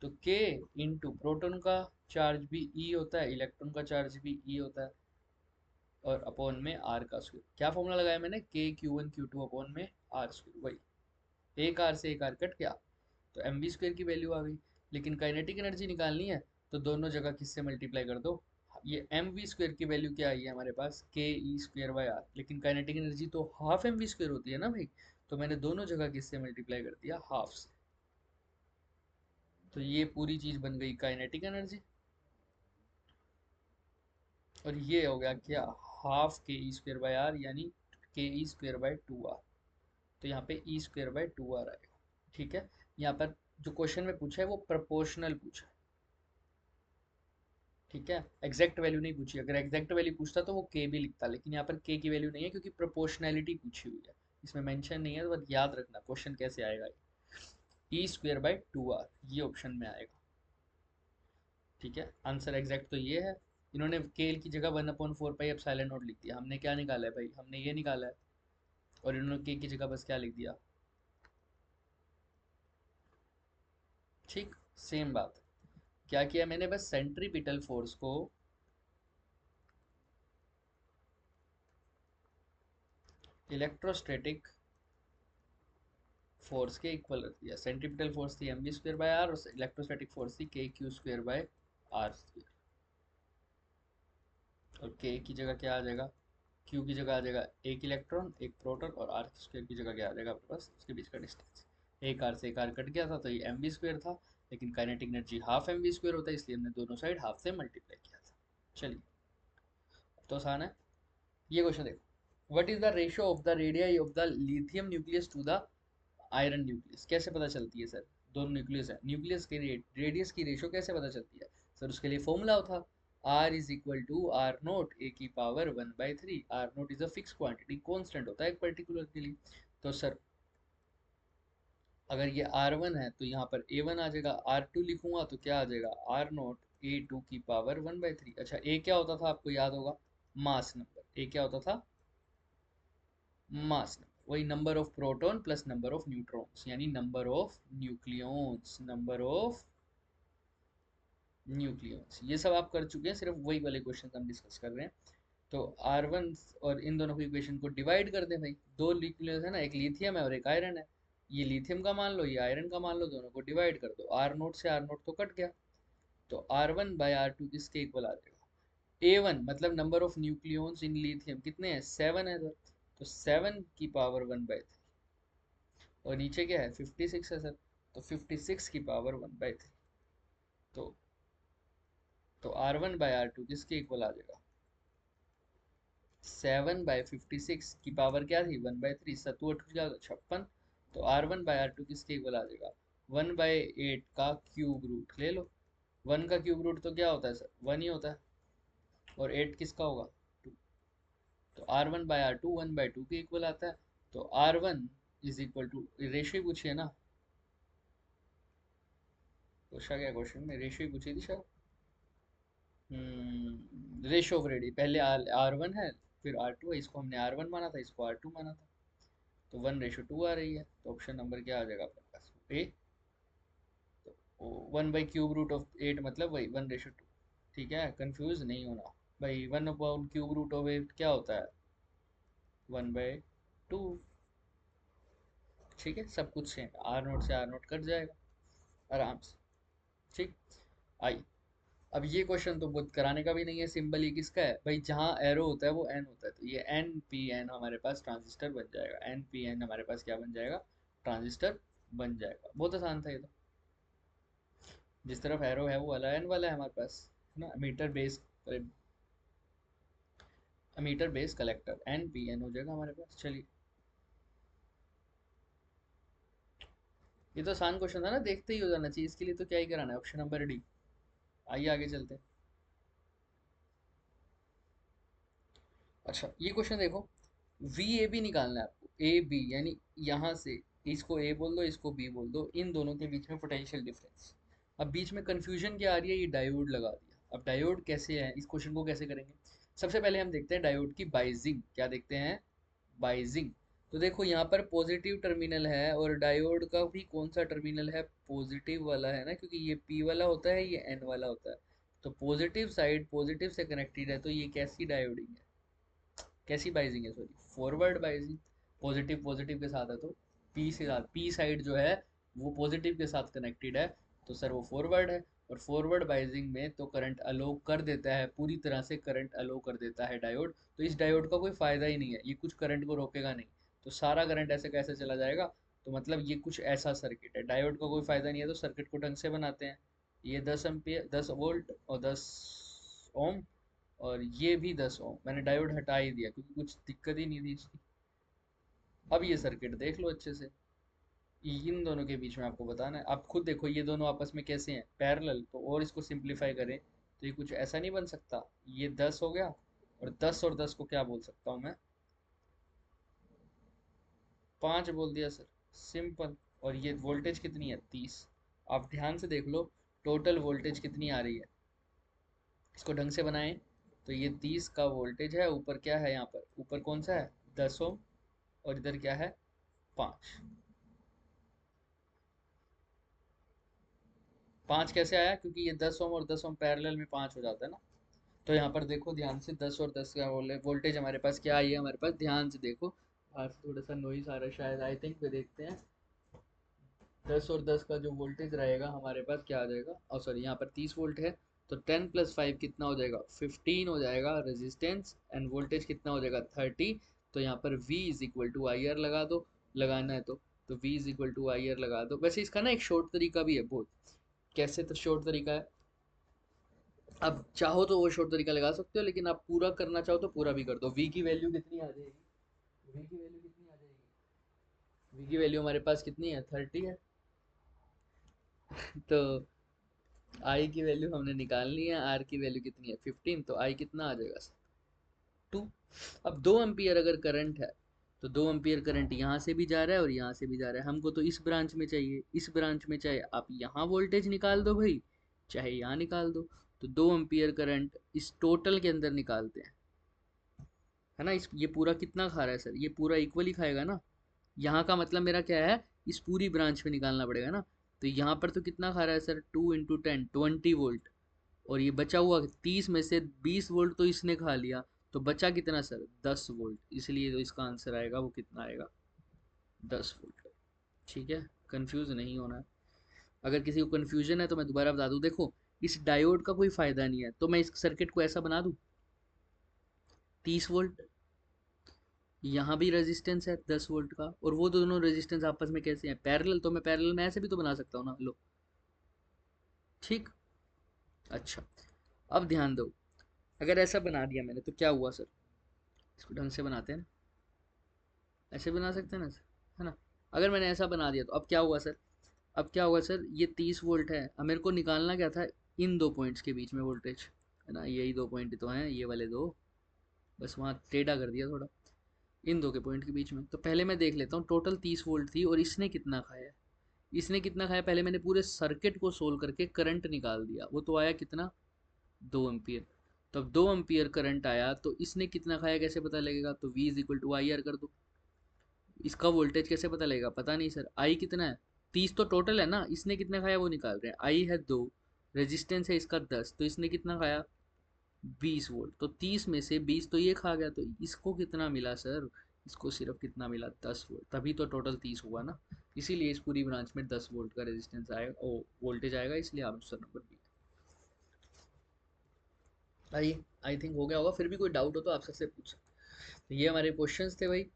तो के इंटू प्रोटॉन का चार्ज भी ई होता है, इलेक्ट्रॉन का चार्ज भी ई होता है, और अपॉन में आर का स्क्वायर। क्या फॉर्मूला लगाया मैंने? के Q1 Q2 अपॉन में आर स्क्वायर। वही एक आर से एक आर कट गया, तो एम वी स्क्वायर की वैल्यू आ गई। लेकिन काइनेटिक एनर्जी निकालनी है तो दोनों जगह किससे मल्टीप्लाई कर दो? ये एम वी स्क्वायर की वैल्यू क्या आई है हमारे पास? के ई स्क्वायर बाय आर। लेकिन काइनेटिक एनर्जी तो हाफ एम वी स्क्वायर होती है ना भाई, तो मैंने दोनों जगह किससे मल्टीप्लाई कर दिया? हाफ से। तो ये पूरी चीज बन गई काइनेटिक एनर्जी। और ये हो गया क्या? हाफ के ई स्क्वायर बाय आर, यानी के ई स्क्वायर बाय 2 आर। तो यहाँ पे ई स्क्वायर बाय 2 आर आएगा। ठीक है। यहाँ पर जो क्वेश्चन में पूछा है वो प्रोपोर्शनल पूछा है। ठीक है, एग्जैक्ट वैल्यू नहीं पूछी। अगर एग्जैक्ट वैल्यू पूछता तो वो के भी लिखता, लेकिन यहाँ पर के की वैल्यू नहीं है क्योंकि प्रोपोर्शनैलिटी पूछी हुई है। इसमें मेंशन नहीं है, तो बस याद रखना क्वेश्चन कैसे आएगा। ई स्क्वायर बाय 2 आर ये ऑप्शन में आएगा। ठीक है, आंसर एग्जैक्ट तो ये है। इन्होंने के की जगह 1/4 पाई एप्सिलॉन नॉट लिख दिया। हमने क्या निकाला है भाई? हमने ये निकाला है। और इन्होंने के की जगह बस क्या लिख दिया? ठीक, सेम बात। क्या किया मैंने? बस सेंट्रीपिटल फोर्स को इलेक्ट्रोस्टैटिक फोर्स के इक्वल रख दिया। सेंट्रीपिटल फोर्स थी M V square by R, और इलेक्ट्रोस्टैटिक फोर्स थी K Q square by R square. और के की जगह क्या आ जाएगा? क्यू की जगह आ जाएगा एक इलेक्ट्रॉन एक प्रोटॉन, और आर स्क्वायर की जगह क्या आ जाएगा आपके पास? उसके बीच का डिस्टेंस। एक आर से एक आर कट गया था तो ये एम वी स्क्वायर था, लेकिन kinetic energy half M V square होता है, इसलिए हमने दोनों साइड हाफ से मल्टीप्लाई किया था। चलिए, अब तो आसान है। ये क्वेश्चन देखो, what is the ratio of the radius of the lithium nucleus to the iron nucleus? कैसे पता चलती है सर? दोनों न्यूक्लियस है, न्यूक्लियस की रेडियस की रेशियो कैसे पता चलती है? सर उसके लिए फॉर्मूला था R is equal to R nought A की power 1/3। R nought is a fix quantity, constant होता है एक पर्टिकुलर के लिए। तो सर अगर ये R1 है तो यहाँ पर A1 आ जाएगा, R2 लिखूंगा तो क्या आ जाएगा? आर नोट A2 की पावर 1/3। अच्छा, ए क्या होता था आपको याद होगा? Mass number. ए क्या होता था? Mass number. वही number of proton plus number of neutrons, यानी number of nucleons. Number of nucleons, ये सब आप कर चुके हैं, सिर्फ वही वाले क्वेश्चन हम डिस्कस कर रहे हैं। तो R1 और इन दोनों की इक्वेशन को डिवाइड कर दें भाई। दो न्यूक्लियस है ना, एक लिथियम है और एक आयरन है। ये लिथियम का मान लो, ये आयरन का मान लो, दोनों को डिवाइड कर दो। आर नोट से आर नोट तो कट गया, तो R1/R2 किसके इक्वल आ जाएगा? A1 मतलब number of nucleons in lithium कितने हैं? 7 है सर। तो 7 की पावर 1/3, और नीचे क्या है? 56 है सर। तो 56 की पावर 1/3। तो R1/R2 किसके इक्वल आ जाएगा? 7/56 की पावर क्या थी? 1/3। सत्तू अठू क्या? 56। तो R1/R2 किसके इक्वल आ जाएगा? 1/8 का क्यूब रूट ले लो। 1 का क्यूब रूट तो क्या होता है सर? 1 ही होता है। और 8 किसका होगा? 2। तो R1/R2 1/2 के इक्वल आता है। तो R1 is equal to, ratio पूछिए ना, पूछा गया क्वेश्चन में, रेशियो पूछी थी शायद। रेशियो ऑफ रेडी, पहले R1 है फिर R2 है, इसको हमने R1 माना था, इसको R2 माना था। तो 1/2 आ रही है, तो ऑप्शन नंबर क्या आ जाएगा अपने पास? ए। तो 1/³ ऑफ 8 मतलब वही 1/2। ठीक है, कंफ्यूज नहीं होना भाई। 1/³ ऑफ 8 क्या होता है? 1/2। ठीक है, सब कुछ सेम। आर नोट से आर नोट कट जाएगा आराम से। ठीक। आई, अब ये क्वेश्चन तो बहुत कराने का भी नहीं है, सिंबल ये किसका है भाई? जहाँ एरो होता है वो एन होता है, तो ये NPN हमारे पास ट्रांजिस्टर बन जाएगा। NPN हमारे पास क्या बन जाएगा? ट्रांजिस्टर बन जाएगा। बहुत आसान था ये तो। जिस तरफ एरो है वो वाला एन वाला है हमारे पास, है ना? मीटर बेस कलेक्टर NPN हो जाएगा हमारे पास। चलिए, ये तो आसान क्वेश्चन था ना, देखते ही हो जाना चाहिए। इसके लिए तो क्या ही कराना है, ऑप्शन नंबर डी। आइए आगे चलते हैं। अच्छा, ये क्वेश्चन देखो, वी ए बी निकालना है आपको। ए बी यानी यहाँ से इसको ए बोल दो, इसको बी बोल दो, इन दोनों के बीच में पोटेंशियल डिफरेंस। अब बीच में कंफ्यूजन क्या आ रही है, ये डायोड लगा दिया। अब डायोड कैसे है, इस क्वेश्चन को कैसे करेंगे? सबसे पहले हम देखते हैं डायोड की बाइजिंग। क्या देखते हैं? बाइजिंग। तो देखो यहाँ पर पॉजिटिव टर्मिनल है और डायोड का भी कौन सा टर्मिनल है? पॉजिटिव वाला है ना, क्योंकि ये पी वाला होता है, ये एन वाला होता है। तो पॉजिटिव साइड पॉजिटिव से कनेक्टेड है, तो ये कैसी डायोडिंग है, कैसी बाइजिंग है, सॉरी फॉरवर्ड बाइजिंग। पॉजिटिव पॉजिटिव के साथ है तो पी से साथ, पी साइड जो है वो पॉजिटिव के साथ कनेक्टेड है, तो सर वो फॉरवर्ड है। और फॉरवर्ड बाइजिंग में तो करंट अलो कर देता है, पूरी तरह से करंट अलो कर देता है डायोड। तो इस डायोड का कोई फायदा ही नहीं है, ये कुछ करंट को रोकेगा नहीं। तो सारा करंट ऐसे कैसे चला जाएगा? तो मतलब ये कुछ ऐसा सर्किट है, डायोड का कोई फायदा नहीं है, तो सर्किट को ढंग से बनाते हैं। ये 10 एम्पियर, 10 वोल्ट और 10 ओम, और ये भी 10 ओम। मैंने डायोड हटा ही दिया क्योंकि कुछ दिक्कत ही नहीं थी इसकी। अब ये सर्किट देख लो अच्छे से, इन दोनों के बीच में आपको बताना है। आप खुद देखो ये दोनों आपस में कैसे हैं, पैरेलल। तो और इसको सिंप्लीफाई करें तो ये कुछ ऐसा नहीं बन सकता, ये 10 हो गया, और 10 को क्या बोल सकता हूँ मैं? 5 बोल दिया सर, सिंपल। और ये वोल्टेज कितनी है? 30। आप ध्यान से देख लो टोटल वोल्टेज कितनी आ रही है, इसको ढंग से बनाएं। तो ये 30 का वोल्टेज है, ऊपर क्या है, यहाँ पर ऊपर कौन सा है? 10 ओम, और इधर क्या है? 5। 5 कैसे आया? क्योंकि ये 10 ओम और 10 ओम पैरेलल में 5 हो जाता है ना। तो यहाँ पर देखो ध्यान से, 10 और 10 का वोल्टेज हमारे पास क्या आई है, हमारे पास ध्यान से देखो। बाहर से थोड़ा सा नॉइस आ रहा है शायद, आई थिंक पे देखते हैं। 10 और 10 का जो वोल्टेज रहेगा हमारे पास क्या आ जाएगा, और सॉरी यहाँ पर 30 वोल्ट है। तो 10 + 5 कितना हो जाएगा? 15 हो जाएगा रेजिस्टेंस, एंड वोल्टेज कितना हो जाएगा? 30। तो यहाँ पर V is equal to I R लगा दो, लगाना है तो V is equal to I R लगा दो। वैसे इसका ना एक शॉर्ट तरीका भी है बहुत। कैसे? तो शॉर्ट तरीका है, अब चाहो तो वो शॉर्ट तरीका लगा सकते हो, लेकिन आप पूरा करना चाहो तो पूरा भी कर दो। V की वैल्यू कितनी आ जाएगी? V की वैल्यू कितनी आ जाएगी? V की वैल्यू हमारे पास कितनी है? 30 है। तो I की वैल्यू हमने निकालनी है, R की वैल्यू कितनी है? 15। तो I कितना आ जाएगा? 2। अब 2 एम्पियर अगर करंट है, तो 2 एम्पियर करंट यहाँ से भी जा रहा है और यहाँ से भी जा रहा है। हमको तो इस ब्रांच में चाहिए, इस ब्रांच में चाहे आप यहाँ वोल्टेज निकाल दो भाई, चाहे यहाँ निकाल दो। तो 2 एम्पियर करंट इस टोटल के अंदर निकालते हैं, है ना। इस ये पूरा कितना खा रहा है सर? ये पूरा इक्वली खाएगा ना। यहाँ का मतलब मेरा क्या है, इस पूरी ब्रांच में निकालना पड़ेगा ना। तो यहाँ पर तो कितना खा रहा है सर? 2 × 10, 20 वोल्ट। और ये बचा हुआ 30 में से 20 वोल्ट तो इसने खा लिया। तो बचा कितना सर? 10 वोल्ट। इसलिए तो इसका आंसर आएगा वो कितना आएगा? 10 वोल्ट। ठीक है, कंफ्यूज नहीं होना है। अगर किसी को कंफ्यूजन है तो मैं दोबारा बता दूं, देखो इस डायोड का कोई फायदा नहीं है, तो मैं इस सर्किट को ऐसा बना दूं, 30 वोल्ट, यहाँ भी रेजिस्टेंस है 10 वोल्ट का, और वो दोनों रेजिस्टेंस आपस में कैसे हैं? पैरेलल। तो मैं पैरेलल में ऐसे भी तो बना सकता हूँ ना, लो। ठीक। अच्छा, अब ध्यान दो, अगर ऐसा बना दिया मैंने तो क्या हुआ सर? इसको ढंग से बनाते हैं ना, ऐसे बना सकते हैं ना सर, है ना। अगर मैंने ऐसा बना दिया तो अब क्या हुआ सर? अब क्या हुआ सर? ये 30 वोल्ट है, अब मेरे को निकालना क्या था? इन दो पॉइंट्स के बीच में वोल्टेज, है ना। यही दो पॉइंट तो हैं, ये वाले दो, बस वहाँ टेढ़ा कर दिया थोड़ा। इन दो के पॉइंट के बीच में, तो पहले मैं देख लेता हूँ टोटल 30 वोल्ट थी और इसने कितना खाया। इसने कितना खाया, पहले मैंने पूरे सर्किट को सोल्व करके करंट निकाल दिया, वो तो आया कितना? 2 एम्पियर। तो अब 2 एम्पियर करंट आया, तो इसने कितना खाया कैसे पता लगेगा? तो V is equal to I R कर दो। इसका वोल्टेज कैसे पता लगेगा? पता नहीं सर, आई कितना है? 30 तो टोटल है ना, इसने कितना खाया वो निकाल रहे हैं। आई है 2, रेजिस्टेंस है इसका 10, तो इसने कितना खाया? 20 वोल्ट। तो 30 में से 20 तो ये खा गया, तो इसको कितना मिला सर? इसको सिर्फ कितना मिला? 10 वोल्ट। तभी तो टोटल 30 हुआ ना। इसीलिए इस पूरी ब्रांच में 10 वोल्ट का रेजिस्टेंस आएगा, ओ वोल्टेज आएगा, इसलिए आंसर नंबर बी। आइए, आई थिंक हो गया होगा। फिर भी कोई डाउट हो तो आप सबसे पूछ सकते हैं। तो ये हमारे क्वेश्चंस थे भाई।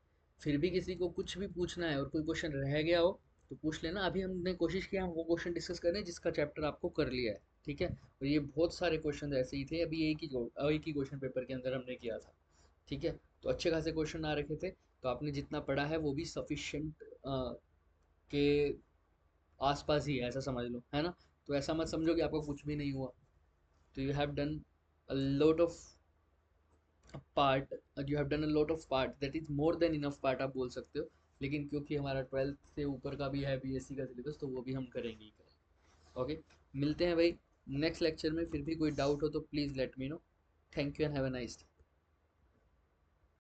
फिर भी किसी को कुछ भी पूछना है और कोई क्वेश्चन रह गया हो तो पूछ लेना। अभी हमने कोशिश की हम वो क्वेश्चन डिस्कस करें जिसका चैप्टर आपको कर लिया है, ठीक है। और ये बहुत सारे क्वेश्चन ऐसे ही थे, अभी एक ही क्वेश्चन पेपर के अंदर हमने किया था, ठीक है। तो अच्छे खासे क्वेश्चन आ रखे थे, तो आपने जितना पढ़ा है वो भी सफिशिएंट के आसपास ही है, ऐसा समझ लो, है ना। तो ऐसा मत समझो कि आपको कुछ भी नहीं हुआ। तो you have done a lot of part, you have done a lot of part, that is more than enough part आप बोल सकते हो। लेकिन क्योंकि हमारा 12th से ऊपर का भी है बीएससी का सिलेबस, तो वो भी हम करेंगे ही करेंगे। ओके, मिलते हैं भाई नेक्स्ट लेक्चर में। फिर भी कोई डाउट हो तो please let me no. Thank you and have a nice day.